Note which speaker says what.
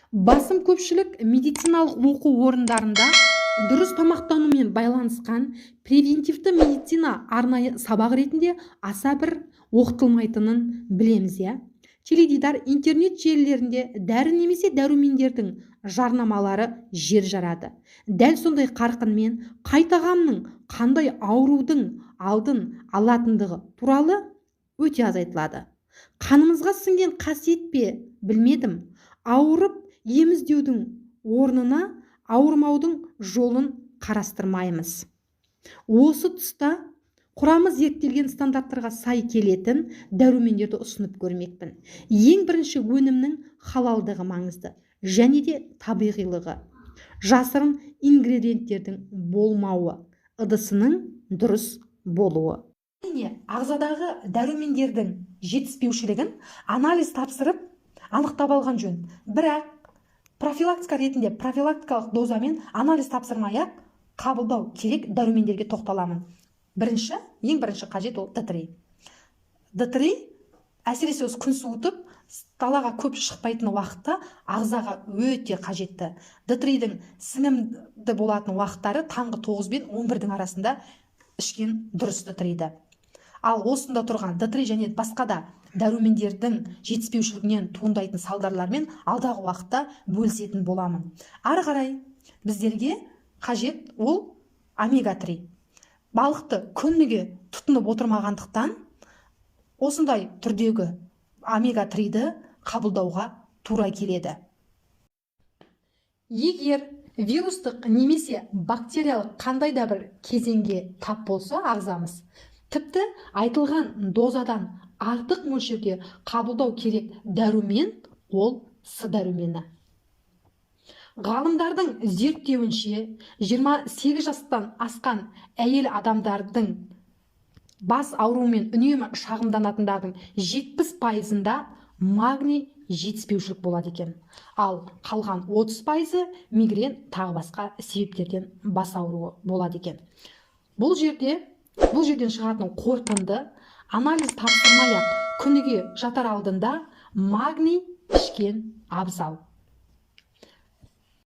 Speaker 1: Басым көпшілік медициналық оқу орындарында дұрыс тамақтанумен байланысқан превентивті медицина арнайы сабақ ретінде аса бір оқытылмайтынын білеміз, иә. Теледидар, интернет желілерінде дәрі немесе дәрумендердің жарнамалары жер жарады. Дәл сондай қарқынмен қайтағанның қандай аурудың алдын алатындығы туралы өте аз айтылады. Қанымызға сіңген қасиет пе, білмедім. Ауырып ем іздеудің орнына ауырмаудың жолын қарастырмаймыз. Осы тұста құрамы зерттелген стандарттарға сай келетін дәрумендерді ұсынып көрмекпін. Ең бірінші өнімнің халалдығы маңызды және де табиғилығы. Жасырын ингредиенттердің болмауы, ыдысының дұрыс болуы. Ағзадағы дәрумендердің жетіспеушілігін анализ тапсырып анықтап алған жөн. Бірақ профилактика ретінде профилактикалық дозамен анализ тапсырмай-ақ қабылдау керек дәрумендерге тоқталамын. Ең бірінші қажет ол Д3. Д3 әсіресе осы күн суытып, далаға көп шықпайтын уақытта ағзаға өте қажетті. Д3-дің сіңімді болатын уақыттары таңғы 9 бен 11-дің арасында ішкен дұрыс Д3-ді. Ал осында тұрған Д3 және басқа да дәрумендердің жетіспеушілігінен туындайтын салдарлармен алдағы уақытта бөлісетін боламын. Ары қарай біздерге қажет ол омега-3. Балықты күніге тұтынып отырмағандықтан осындай түрдегі омега-3-ді қабылдауға тура келеді. Егер вирустық немесе бактериялық қандай да бір кезеңге тап болса ағзамыз, тіпті айтылған дозадан артық мөлшерде қабылдау керек дәрумен ол С дәрумені. Ғалымдардың зерттеуінше 28 жастан асқан әйел адамдардың бас ауруымен үнемі шағымданатындардың 70%-ында магний жетіспеушілік болады екен. Ал қалған 30%-ы мигрен тағы басқа себептерден бас ауруы болады екен. Бұл жерден шығатын қорытынды анализ тапсырмай-ақ күніге жатар алдында магний ішкен абзал.